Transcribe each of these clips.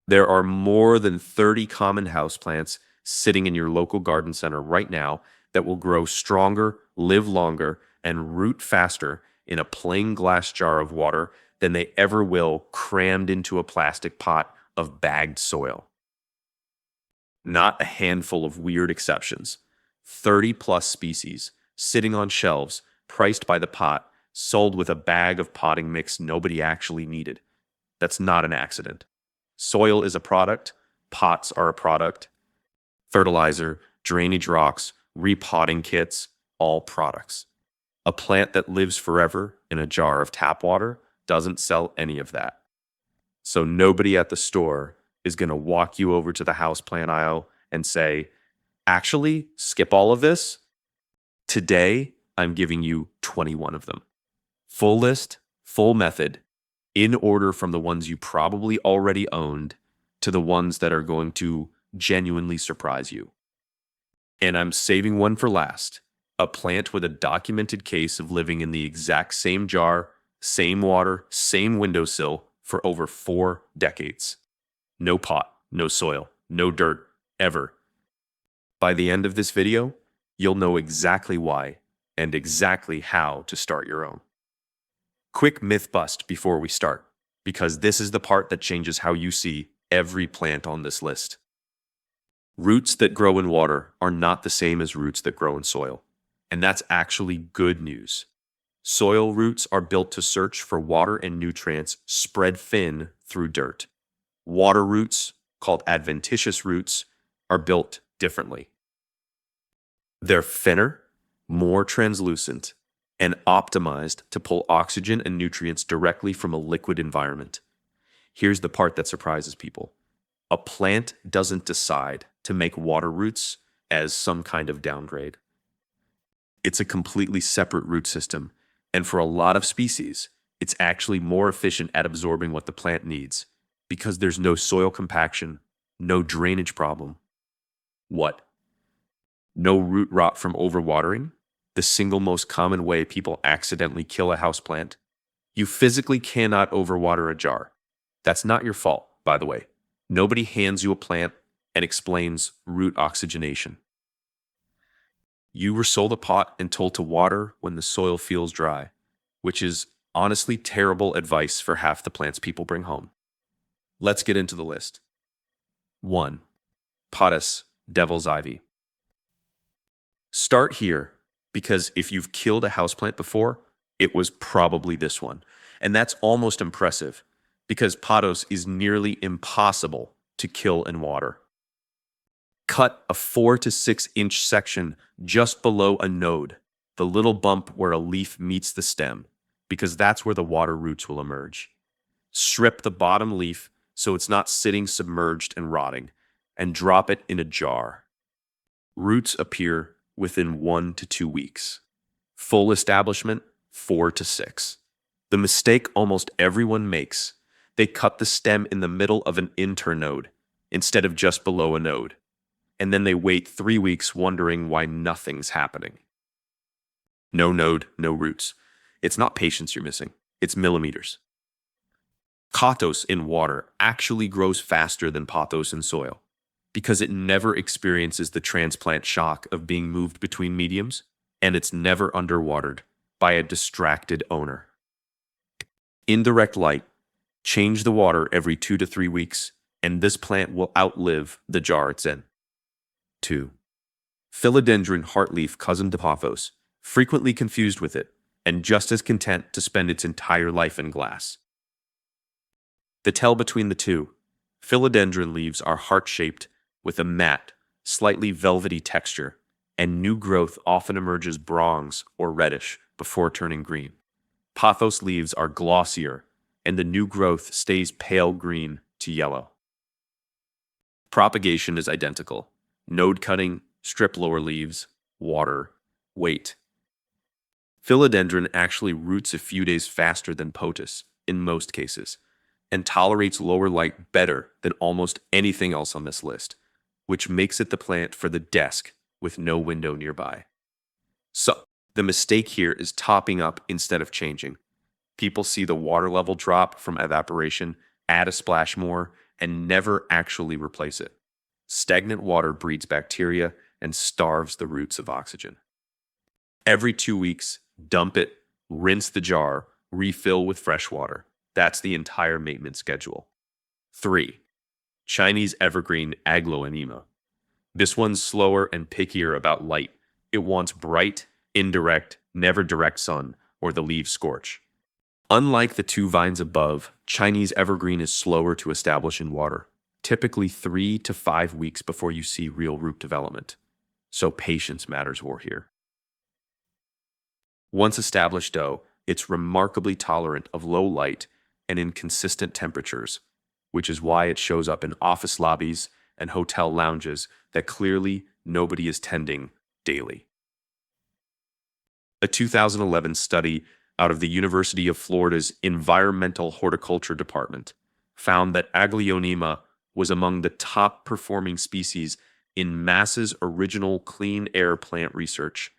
There are more than 30 common houseplants sitting in your local garden center right now that will grow stronger, live longer, and root faster in a plain glass jar of water than they ever will crammed into a plastic pot of bagged soil. Not a handful of weird exceptions. 30 plus species sitting on shelves, priced by the pot, sold with a bag of potting mix nobody actually needed. That's not an accident. Soil is a product, pots are a product, fertilizer, drainage rocks, repotting kits, all products. A plant that lives forever in a jar of tap water doesn't sell any of that. So nobody at the store is going to walk you over to the houseplant aisle and say, actually, skip all of this. Today, I'm giving you 21 of them. Full list, full method, in order from the ones you probably already owned to the ones that are going to genuinely surprise you. And I'm saving one for last. A plant with a documented case of living in the exact same jar, same water, same windowsill for over 4 decades. No pot, no soil, no dirt, ever. By the end of this video, you'll know exactly why and exactly how to start your own. Quick myth bust before we start, because this is the part that changes how you see every plant on this list. Roots that grow in water are not the same as roots that grow in soil, and that's actually good news. Soil roots are built to search for water and nutrients spread thin through dirt. Water roots, called adventitious roots, are built differently. They're thinner, more translucent, and optimized to pull oxygen and nutrients directly from a liquid environment. Here's the part that surprises people. A plant doesn't decide to make water roots as some kind of downgrade. It's a completely separate root system, and for a lot of species, it's actually more efficient at absorbing what the plant needs, because there's no soil compaction, no drainage problem. What? No root rot from overwatering? The single most common way people accidentally kill a houseplant? You physically cannot overwater a jar. That's not your fault, by the way. Nobody hands you a plant and explains root oxygenation. You were sold a pot and told to water when the soil feels dry, which is honestly terrible advice for half the plants people bring home. Let's get into the list. 1. Pothos, devil's ivy. Start here, because if you've killed a houseplant before, it was probably this one. And that's almost impressive, because pothos is nearly impossible to kill in water. Cut a 4 to 6 inch section just below a node, the little bump where a leaf meets the stem, because that's where the water roots will emerge. Strip the bottom leaf so it's not sitting submerged and rotting, and drop it in a jar. Roots appear within 1 to 2 weeks. Full establishment, 4 to 6. The mistake almost everyone makes: they cut the stem in the middle of an internode instead of just below a node, and then they wait 3 weeks wondering why nothing's happening. No node, no roots. It's not patience you're missing, it's millimeters. Pothos in water actually grows faster than pothos in soil, because it never experiences the transplant shock of being moved between mediums, and it's never underwatered by a distracted owner. Indirect light. Change the water every 2 to 3 weeks, and this plant will outlive the jar it's in. 2. Philodendron heartleaf, cousin to pothos, frequently confused with it, and just as content to spend its entire life in glass. The tell between the two: philodendron leaves are heart-shaped with a matte, slightly velvety texture, and new growth often emerges bronze or reddish before turning green. Pothos leaves are glossier, and the new growth stays pale green to yellow. Propagation is identical. Node cutting, strip lower leaves, water, wait. Philodendron actually roots a few days faster than pothos in most cases, and tolerates lower light better than almost anything else on this list, which makes it the plant for the desk with no window nearby. So, the mistake here is topping up instead of changing. People see the water level drop from evaporation, add a splash more, and never actually replace it. Stagnant water breeds bacteria and starves the roots of oxygen. Every 2 weeks, dump it, rinse the jar, refill with fresh water. That's the entire maintenance schedule. 3. Chinese evergreen aglaonema. This one's slower and pickier about light. It wants bright, indirect, never direct sun, or the leaves scorch. Unlike the two vines above, Chinese evergreen is slower to establish in water, typically 3 to 5 weeks before you see real root development. So patience matters more here. Once established, though, it's remarkably tolerant of low light and inconsistent temperatures, which is why it shows up in office lobbies and hotel lounges that clearly nobody is tending daily. A 2011 study out of the University of Florida's Environmental Horticulture Department found that aglaonema was among the top performing species in MASS's original clean air plant research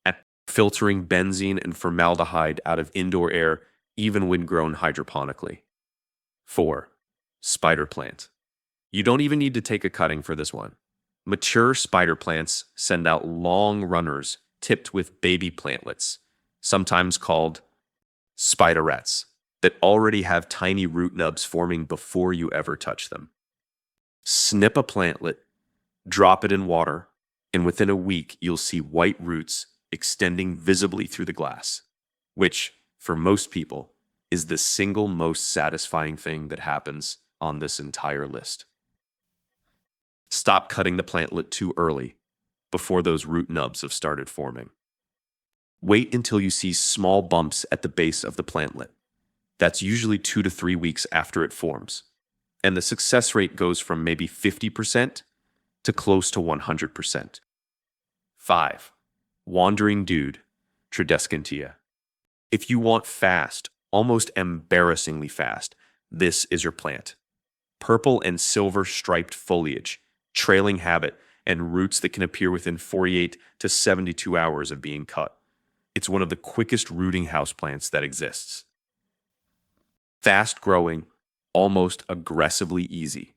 at filtering benzene and formaldehyde out of indoor air even when grown hydroponically. 4. Spider plant. You don't even need to take a cutting for this one. Mature spider plants send out long runners tipped with baby plantlets, sometimes called spiderets, that already have tiny root nubs forming before you ever touch them. Snip a plantlet, drop it in water, and within a week you'll see white roots extending visibly through the glass, which, for most people, is the single most satisfying thing that happens on this entire list. Stop cutting the plantlet too early, before those root nubs have started forming. Wait until you see small bumps at the base of the plantlet. That's usually 2 to 3 weeks after it forms, and the success rate goes from maybe 50% to close to 100%. 5. Wandering dude, Tradescantia. If you want fast, almost embarrassingly fast, this is your plant. Purple and silver striped foliage, trailing habit, and roots that can appear within 48 to 72 hours of being cut. It's one of the quickest rooting houseplants that exists. Fast growing, almost aggressively easy.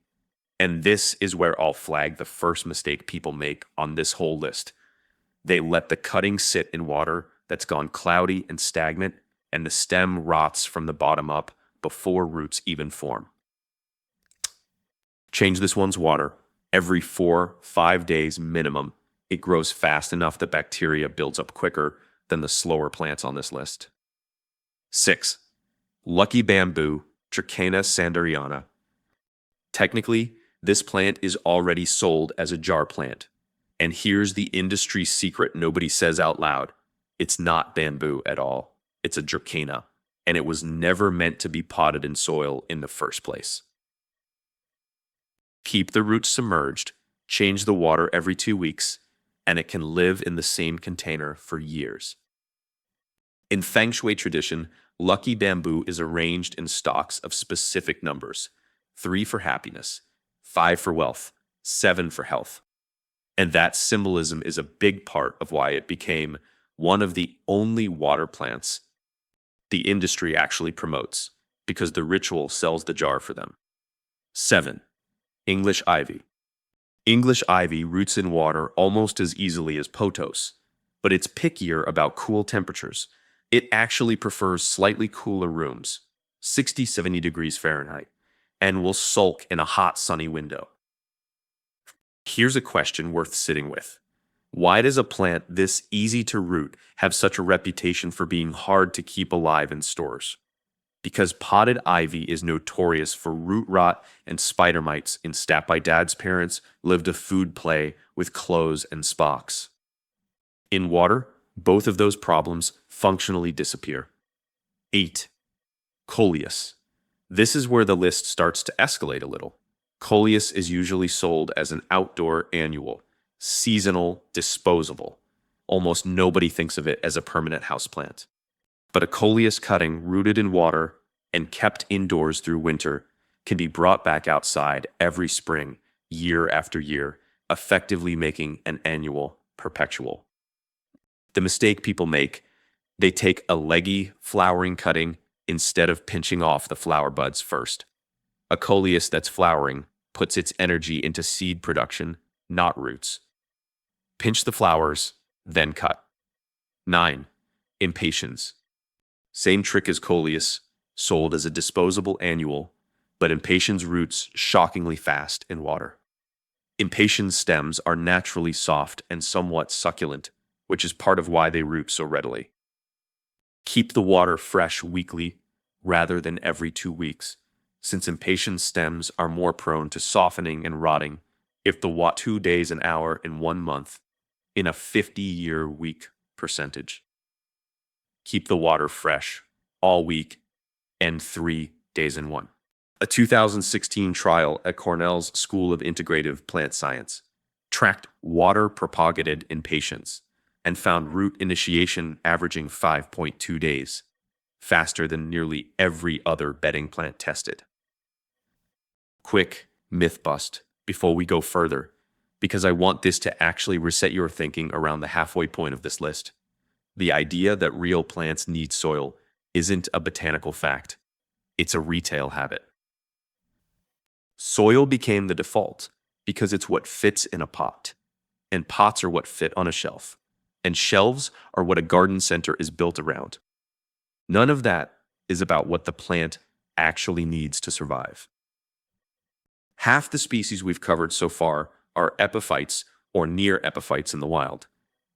And this is where I'll flag the first mistake people make on this whole list. They let the cutting sit in water that's gone cloudy and stagnant, and the stem rots from the bottom up before roots even form. Change this one's water every 4-5 days minimum. It grows fast enough that bacteria builds up quicker than the slower plants on this list. 6. Lucky bamboo, Trichina sanderiana. Technically, this plant is already sold as a jar plant. And here's the industry secret nobody says out loud. It's not bamboo at all. It's a Trichina, and it was never meant to be potted in soil in the first place. Keep the roots submerged, change the water every 2 weeks, and it can live in the same container for years. In Feng Shui tradition, lucky bamboo is arranged in stalks of specific numbers: 3 for happiness, 5 for wealth, 7 for health. And that symbolism is a big part of why it became one of the only water plants the industry actually promotes, because the ritual sells the jar for them. 7. English ivy. English ivy roots in water almost as easily as pothos, but it's pickier about cool temperatures. It actually prefers slightly cooler rooms, 60-70 degrees Fahrenheit, and will sulk in a hot, sunny window. Here's a question worth sitting with. Why does a plant this easy to root have such a reputation for being hard to keep alive in stores? Because potted ivy is notorious for root rot and spider mites in Stat by Dad's parents lived a food play with clothes and spocks. In water, both of those problems functionally disappear. 8. Coleus. This is where the list starts to escalate a little. Coleus is usually sold as an outdoor annual, seasonal, disposable. Almost nobody thinks of it as a permanent houseplant. But a Coleus cutting rooted in water and kept indoors through winter can be brought back outside every spring, year after year, effectively making an annual perpetual. The mistake people make, they take a leggy flowering cutting instead of pinching off the flower buds first. A coleus that's flowering puts its energy into seed production, not roots. Pinch the flowers, then cut. 9. Impatiens. Same trick as coleus, sold as a disposable annual, but impatiens roots shockingly fast in water. Impatiens stems are naturally soft and somewhat succulent, which is part of why they root so readily. Keep the water fresh weekly rather than every 2 weeks, since impatiens stems are more prone to softening and rotting if the water 2 days an hour in 1 month in a 50-year week percentage. Keep the water fresh all week and 3 days in 1. A 2016 trial at Cornell's School of Integrative Plant Science tracked water-propagated impatiens and found root initiation averaging 5.2 days, faster than nearly every other bedding plant tested. Quick myth bust before we go further, because I want this to actually reset your thinking around the halfway point of this list. The idea that real plants need soil isn't a botanical fact. It's a retail habit. Soil became the default because it's what fits in a pot, and pots are what fit on a shelf, and shelves are what a garden center is built around. None of that is about what the plant actually needs to survive. Half the species we've covered so far are epiphytes or near epiphytes in the wild,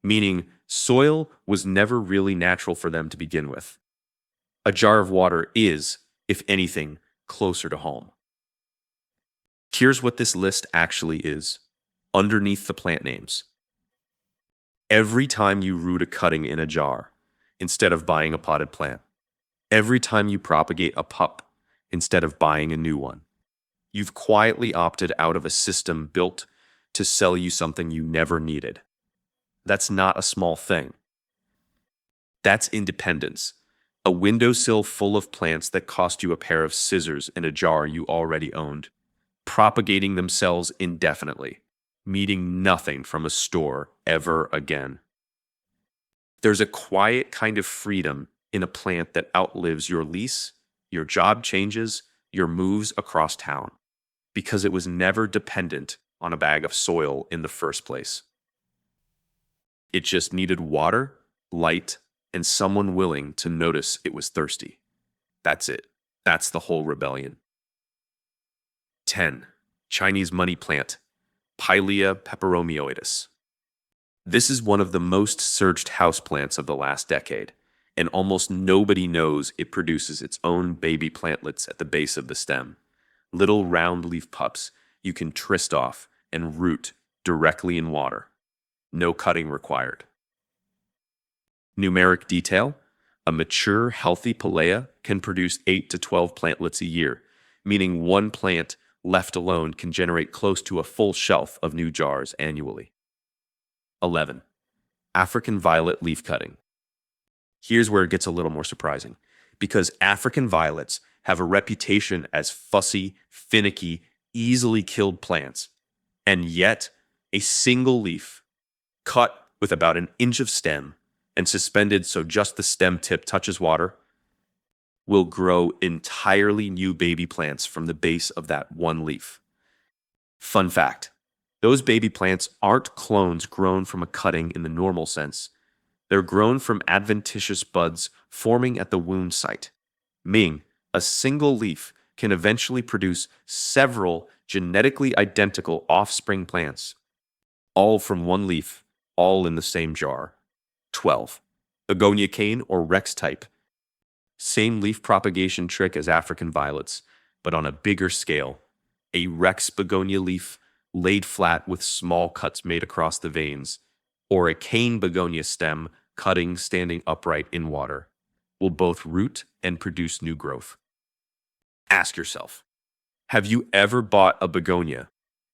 meaning soil was never really natural for them to begin with. A jar of water is, if anything, closer to home. Here's what this list actually is, underneath the plant names. Every time you root a cutting in a jar, instead of buying a potted plant, every time you propagate a pup, instead of buying a new one, you've quietly opted out of a system built to sell you something you never needed. That's not a small thing. That's independence. A windowsill full of plants that cost you a pair of scissors in a jar you already owned, propagating themselves indefinitely, needing nothing from a store ever again. There's a quiet kind of freedom in a plant that outlives your lease, your job changes, your moves across town, because it was never dependent on a bag of soil in the first place. It just needed water, light, and someone willing to notice it was thirsty. That's it. That's the whole rebellion. 10. Chinese money plant, Pilea peperomioides. This is one of the most searched houseplants of the last decade, and almost nobody knows it produces its own baby plantlets at the base of the stem. Little round leaf pups you can twist off and root directly in water. No cutting required. Numeric detail: a mature, healthy Pilea can produce 8 to 12 plantlets a year, meaning one plant left alone can generate close to a full shelf of new jars annually. 11. African violet leaf cutting. Here's where it gets a little more surprising, because African violets have a reputation as fussy, finicky, easily killed plants, and yet a single leaf, cut with about an inch of stem and suspended so just the stem tip touches water, will grow entirely new baby plants from the base of that one leaf. Fun fact: those baby plants aren't clones grown from a cutting in the normal sense. They're grown from adventitious buds forming at the wound site, meaning a single leaf can eventually produce several genetically identical offspring plants, all from one leaf, all in the same jar. 12. Begonia cane or Rex type. Same leaf propagation trick as African violets, but on a bigger scale. A Rex begonia leaf laid flat with small cuts made across the veins, or a cane begonia stem cutting standing upright in water, will both root and produce new growth. Ask yourself, have you ever bought a begonia,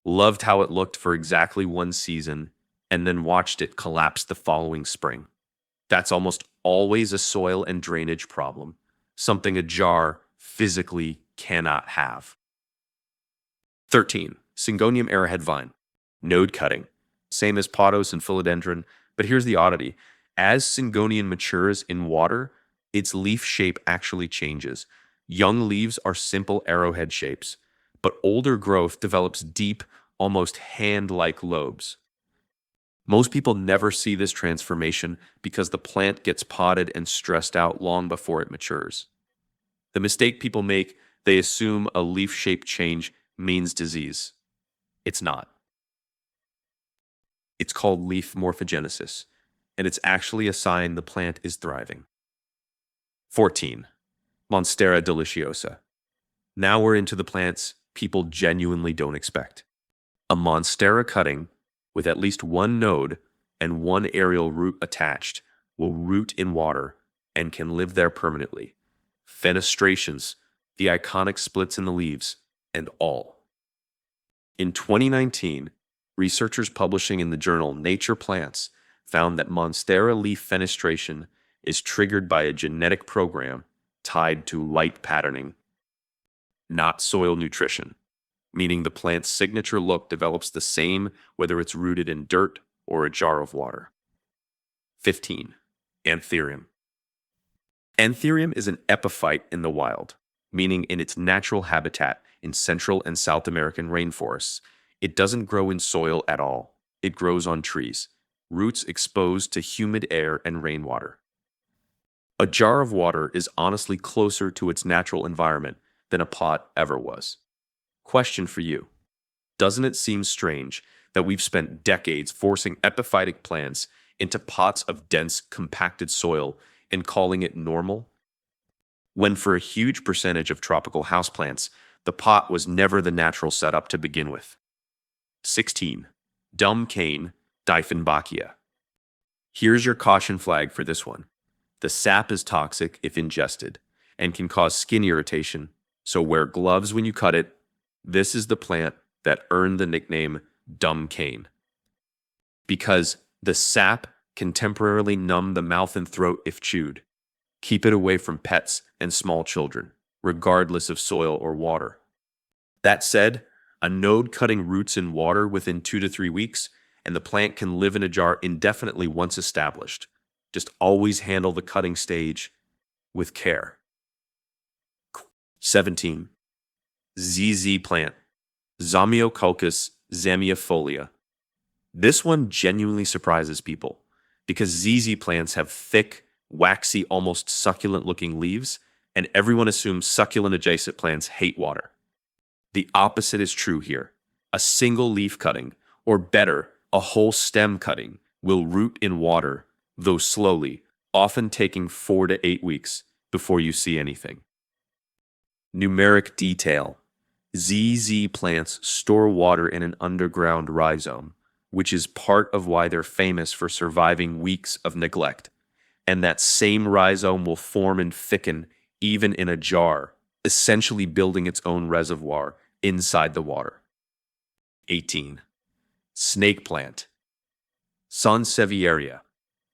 loved how it looked for exactly one season, and then watched it collapse the following spring? That's almost always a soil and drainage problem, something a jar physically cannot have. 13. Syngonium arrowhead vine. Node cutting. Same as Pothos and Philodendron, but here's the oddity. As Syngonium matures in water, its leaf shape actually changes. Young leaves are simple arrowhead shapes, but older growth develops deep, almost hand-like lobes. Most people never see this transformation because the plant gets potted and stressed out long before it matures. The mistake people make, they assume a leaf shape change means disease. It's not. It's called leaf morphogenesis, and it's actually a sign the plant is thriving. 14. Monstera deliciosa. Now we're into the plants people genuinely don't expect. A Monstera cutting with at least one node and one aerial root attached will root in water and can live there permanently. Fenestrations, the iconic splits in the leaves, and all. In 2019, researchers publishing in the journal Nature Plants found that Monstera leaf fenestration is triggered by a genetic program tied to light patterning, not soil nutrition, meaning the plant's signature look develops the same whether it's rooted in dirt or a jar of water. 15. Anthurium. Anthurium is an epiphyte in the wild, meaning in its natural habitat in Central and South American rainforests. It doesn't grow in soil at all. It grows on trees, roots exposed to humid air and rainwater. A jar of water is honestly closer to its natural environment than a pot ever was. Question for you. Doesn't it seem strange that we've spent decades forcing epiphytic plants into pots of dense, compacted soil and calling it normal? When for a huge percentage of tropical houseplants, the pot was never the natural setup to begin with. 16. Dumb cane, Dieffenbachia. Here's your caution flag for this one. The sap is toxic if ingested and can cause skin irritation, so wear gloves when you cut it. This is the plant that earned the nickname dumb cane. Because the sap can temporarily numb the mouth and throat if chewed. Keep it away from pets and small children, regardless of soil or water. That said, a node cutting roots in water within 2 to 3 weeks, and the plant can live in a jar indefinitely once established. Just always handle the cutting stage with care. 17. ZZ plant, Zamioculcas zamiifolia. This one genuinely surprises people because ZZ plants have thick, waxy, almost succulent-looking leaves, and everyone assumes succulent-adjacent plants hate water. The opposite is true here. A single leaf cutting, or better, a whole stem cutting, will root in water, though slowly, often taking 4 to 8 weeks before you see anything. Numeric detail. ZZ plants store water in an underground rhizome, which is part of why they're famous for surviving weeks of neglect. And that same rhizome will form and thicken even in a jar, essentially building its own reservoir inside the water. 18. Snake plant, Sansevieria.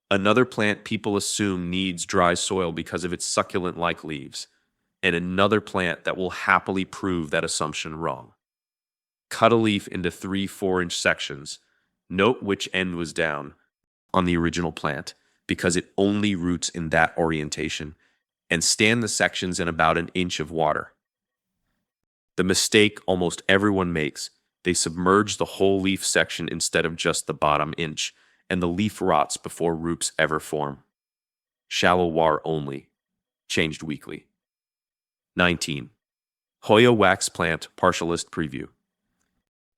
Another plant people assume needs dry soil because of its succulent-like leaves, and another plant that will happily prove that assumption wrong. Cut a leaf into 3 4-inch sections. Note which end was down on the original plant because it only roots in that orientation, and stand the sections in about 1 inch of water. The mistake almost everyone makes, they submerge the whole leaf section instead of just the bottom inch, and the leaf rots before roots ever form. Shallow water only. Changed weekly. 19. Hoya wax plant partialist preview.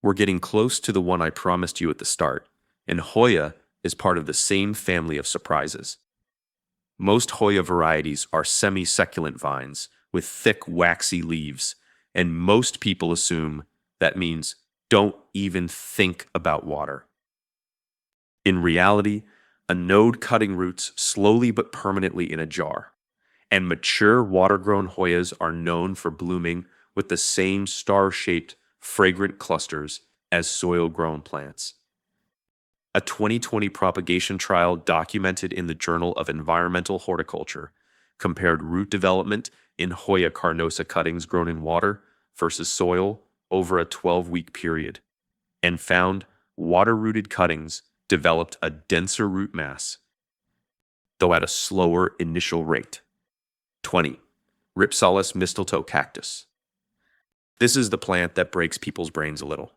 We're getting close to the one I promised you at the start, and Hoya is part of the same family of surprises. Most Hoya varieties are semi-succulent vines with thick, waxy leaves, and most people assume that means don't even think about water. In reality, a node cutting roots slowly but permanently in a jar, and mature water-grown Hoyas are known for blooming with the same star-shaped, fragrant clusters as soil-grown plants. A 2020 propagation trial documented in the Journal of Environmental Horticulture compared root development in Hoya carnosa cuttings grown in water versus soil over a 12-week period, and found water-rooted cuttings developed a denser root mass, though at a slower initial rate. 20. Rhipsalis mistletoe cactus. This is the plant that breaks people's brains a little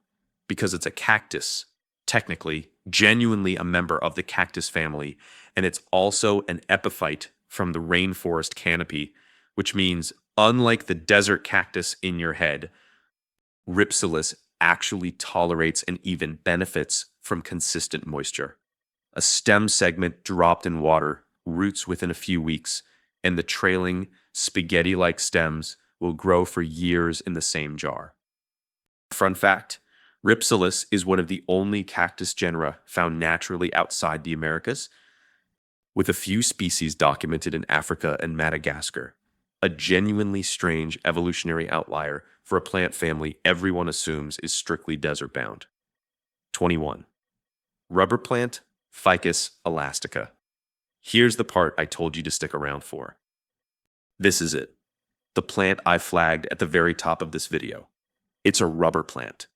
because it's a cactus, technically, genuinely a member of the cactus family, and it's also an epiphyte from the rainforest canopy, which means, unlike the desert cactus in your head, rhipsalis actually tolerates and even benefits from consistent moisture. A stem segment dropped in water roots within a few weeks, and the trailing spaghetti like stems will grow for years in the same jar. Fun fact: rhipsalis is one of the only cactus genera found naturally outside the Americas, with a few species documented in Africa and Madagascar. A genuinely strange evolutionary outlier for a plant family everyone assumes is strictly desert bound. 21. Rubber plant, Ficus elastica. Here's the part I told you to stick around for. This is it. The plant I flagged at the very top of this video. It's a rubber plant.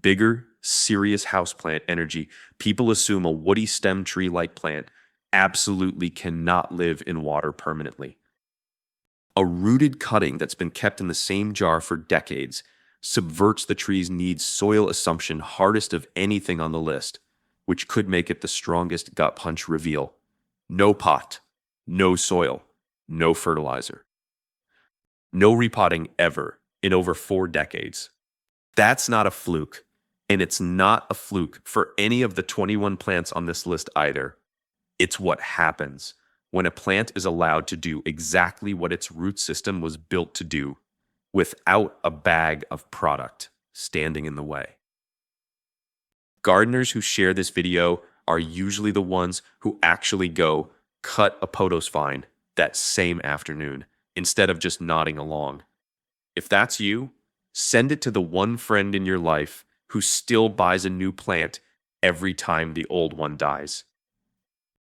Bigger, serious houseplant energy. People assume a woody stem tree-like plant absolutely cannot live in water permanently. A rooted cutting that's been kept in the same jar for decades subverts the tree's needs soil assumption hardest of anything on the list, which could make it the strongest gut punch reveal. No pot, no soil, no fertilizer. No repotting ever in over 4 decades. That's not a fluke, and it's not a fluke for any of the 21 plants on this list either. It's what happens when a plant is allowed to do exactly what its root system was built to do, without a bag of product standing in the way. Gardeners who share this video are usually the ones who actually go cut a pothos vine that same afternoon, instead of just nodding along. If that's you, send it to the one friend in your life who still buys a new plant every time the old one dies.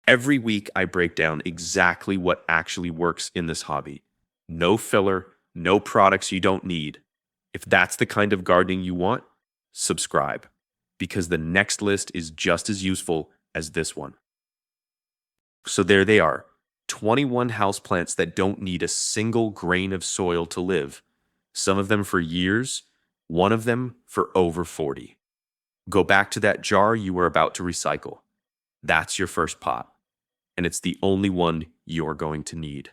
Every week, I break down exactly what actually works in this hobby. No filler, no products you don't need. If that's the kind of gardening you want, subscribe, because the next list is just as useful as this one. So there they are, 21 houseplants that don't need a single grain of soil to live. Some of them for years, one of them for over 40. Go back to that jar you were about to recycle. That's your first pot, and it's the only one you're going to need.